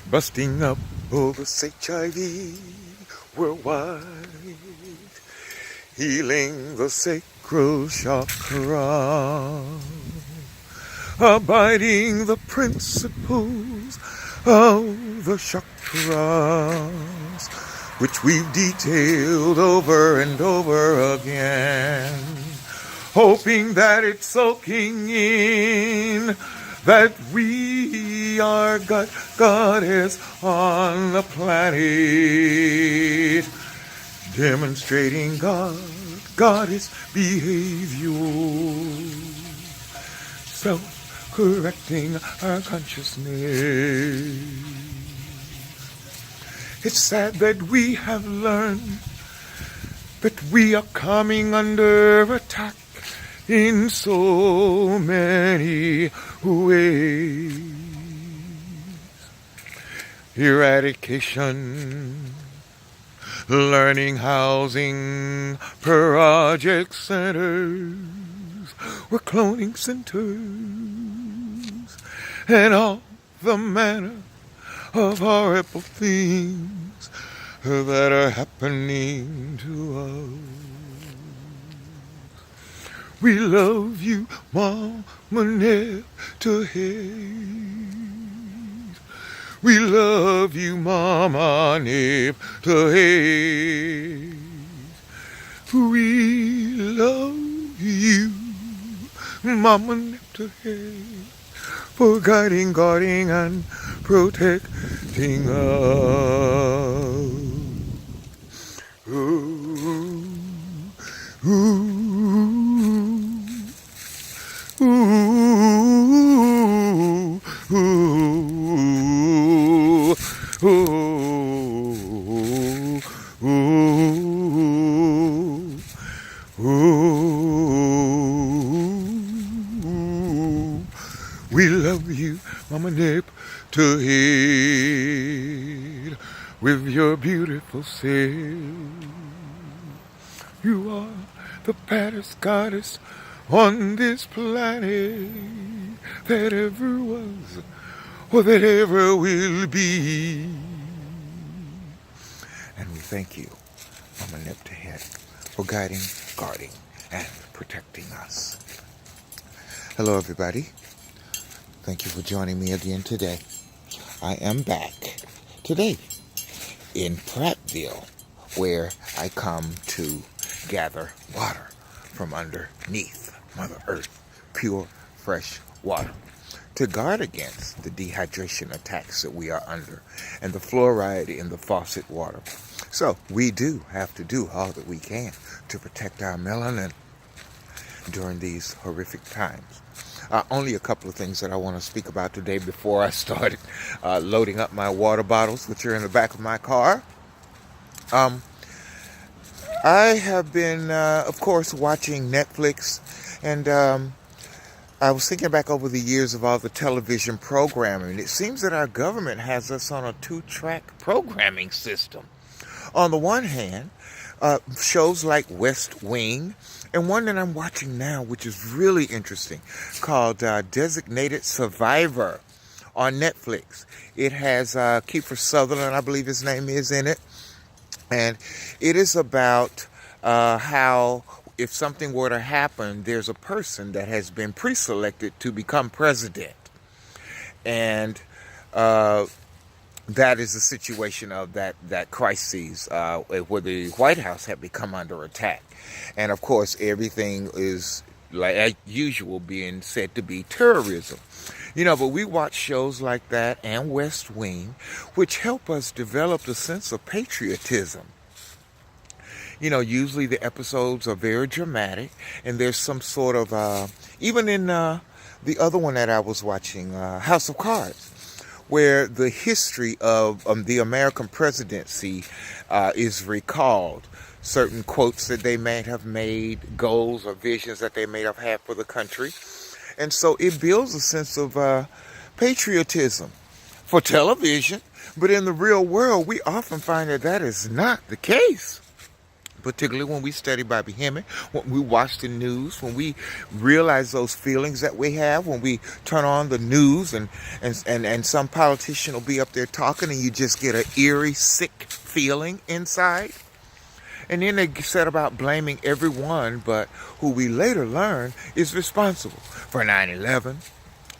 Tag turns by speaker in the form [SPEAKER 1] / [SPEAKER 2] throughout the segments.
[SPEAKER 1] busting up all this HIV worldwide, healing the sacral chakra, abiding the principles of the chakras, which we've detailed over and over again, hoping that it's soaking in that we are Goddess on the planet, demonstrating Goddess behavior, self-correcting our consciousness. It's sad that we have learned that we are coming under attack in so many ways. Eradication, learning, housing, project centers, we're cloning centers, and all the manner of horrible things that are happening to us. We love you, Mama Nebthet. We love you, Mama Nebthet. We love you, Mama Nebthet, for guiding, guarding, and protecting us. Ooh, ooh. Ooh, ooh, ooh, ooh, ooh. We love you, Mama Nebthet, with your beautiful self. You are the baddest goddess on this planet that ever was or that ever will be. And we thank you, Mama Nebthet, for guiding, guarding, and protecting us. Hello, everybody. Thank you for joining me again today. I am back today in Prattville, where I come to gather water from underneath Mother Earth, pure, fresh water, to guard against the dehydration attacks that we are under and the fluoride in the faucet water. So we do have to do all that we can to protect our melanin during these horrific times. Only a couple of things that I want to speak about today before I started loading up my water bottles, which are in the back of my car. I have been, of course, watching Netflix, and I was thinking back over the years of all the television programming. It seems that our government has us on a two-track programming system. On the one hand, shows like West Wing, and one that I'm watching now, which is really interesting, called Designated Survivor on Netflix. It has Kiefer Sutherland, I believe his name is, in it. And it is about how if something were to happen, there's a person that has been pre-selected to become president. And that is the situation of that crisis where the White House had become under attack. And of course, everything is, like as usual, being said to be terrorism. You know, but we watch shows like that and West Wing, which help us develop the sense of patriotism. You know, usually the episodes are very dramatic, and there's some sort of, even in the other one that I was watching, House of Cards, where the history of the American presidency is recalled. Certain quotes that they may have made, goals or visions that they may have had for the country. And so it builds a sense of patriotism for television. But in the real world, we often find that that is not the case. particularly when we study by Behemoth, when we watch the news, when we realize those feelings that we have, when we turn on the news and some politician will be up there talking and you just get an eerie, sick feeling inside. And then they set about blaming everyone but who we later learn is responsible for 9/11.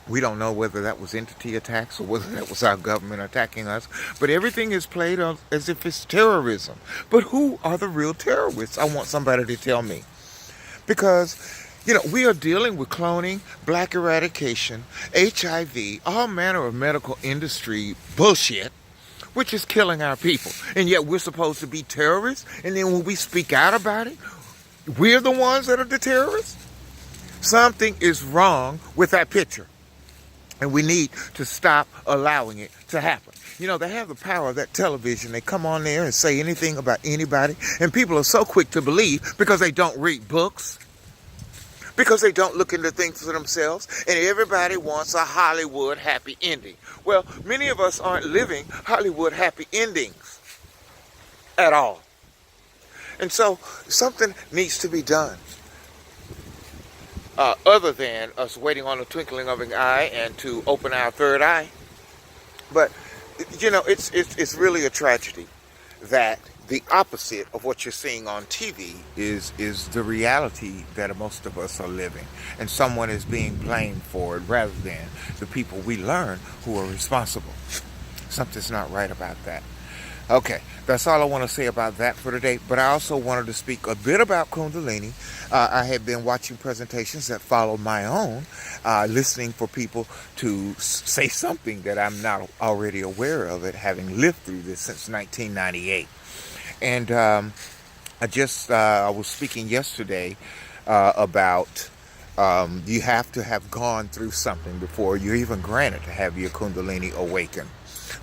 [SPEAKER 1] We don't know whether that was entity attacks or whether that was our government attacking us. But everything is played as if it's terrorism. But who are the real terrorists? I want somebody to tell me. Because, we are dealing with cloning, black eradication, HIV, all manner of medical industry bullshit, which is killing our people. And yet we're supposed to be terrorists? And then when we speak out about it, we're the ones that are the terrorists? Something is wrong with that picture. And we need to stop allowing it to happen. They have the power of that television. They come on there and say anything about anybody. And people are so quick to believe because they don't read books. Because they don't look into things for themselves. And everybody wants a Hollywood happy ending. Well, many of us aren't living Hollywood happy endings at all. And so something needs to be done. Other than us waiting on the twinkling of an eye and to open our third eye. But, it's really a tragedy that the opposite of what you're seeing on TV is the reality that most of us are living. And someone is being blamed for it rather than the people we learn who are responsible. Something's not right about that. Okay, that's all I want to say about that for today. But I also wanted to speak a bit about Kundalini. I have been watching presentations that follow my own, listening for people to say something that I'm not already aware of it, having lived through this since 1998. And I was speaking yesterday about you have to have gone through something before you're even granted to have your Kundalini awaken.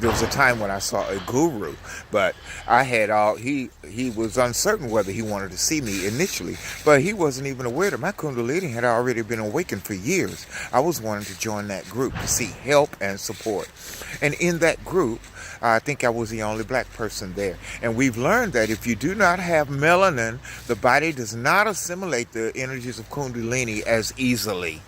[SPEAKER 1] There was a time when I saw a guru, but he was uncertain whether he wanted to see me initially, but he wasn't even aware that my Kundalini had already been awakened for years. I was wanting to join that group to seek help and support. And in that group, I think I was the only black person there. And we've learned that if you do not have melanin, the body does not assimilate the energies of Kundalini as easily.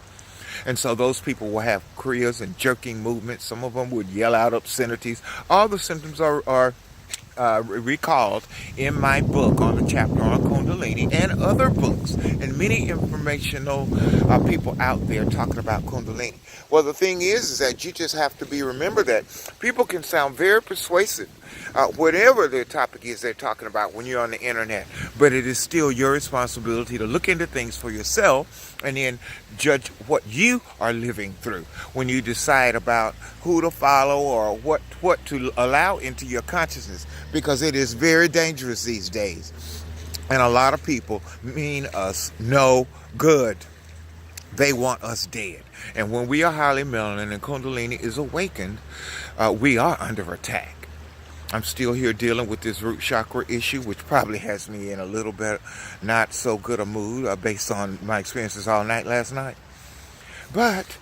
[SPEAKER 1] And so those people will have kriyas and jerking movements. Some of them would yell out obscenities. All the symptoms are recalled in my book on the chapter on Kundalini and other books and many informational people out there talking about Kundalini. Well, the thing is that you just have to remember that people can sound very persuasive, whatever the topic is they're talking about when you're on the internet, but it is still your responsibility to look into things for yourself and then judge what you are living through when you decide about who to follow or what to allow into your consciousness, because it is very dangerous these days. And a lot of people mean us no good. They want us dead. And when we are highly melanin and Kundalini is awakened, we are under attack. I'm still here dealing with this root chakra issue, which probably has me in a little bit not so good a mood based on my experiences all night last night. But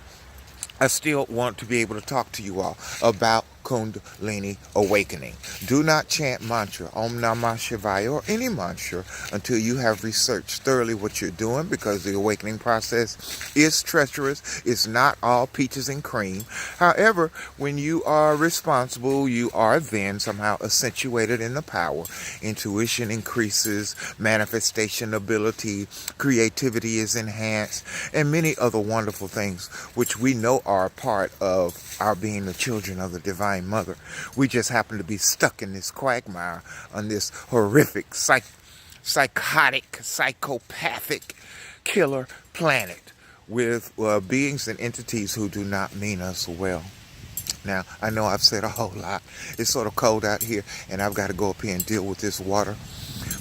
[SPEAKER 1] I still want to be able to talk to you all about Kundalini awakening. Do not chant mantra, Om Namah Shivaya, or any mantra until you have researched thoroughly what you're doing, because the awakening process is treacherous. It's not all peaches and cream. However, when you are responsible, you are then somehow accentuated in the power. Intuition increases, manifestation ability, creativity is enhanced, and many other wonderful things which we know are a part of our being the children of the Divine Mother. We just happen to be stuck in this quagmire on this horrific, psychotic, psychopathic killer planet with beings and entities who do not mean us well. Now, I know I've said a whole lot. It's sort of cold out here, and I've got to go up here and deal with this water.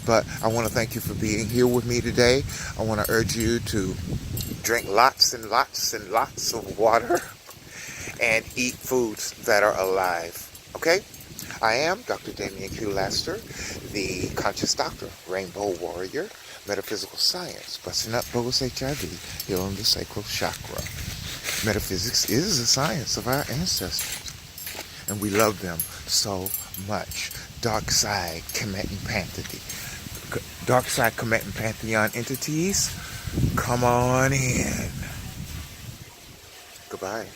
[SPEAKER 1] But I want to thank you for being here with me today. I want to urge you to drink lots and lots and lots of water and eat foods that are alive. Okay? I am Dr. Damian Q. Laster, the Conscious Doctor, Rainbow Warrior, Metaphysical Science, busting up bogus HIV, healing the sacral chakra. Metaphysics is the science of our ancestors, and we love them so much. Dark side, Kemet and Panthety. dark side Kemet and Pantheon entities, come on in. Goodbye.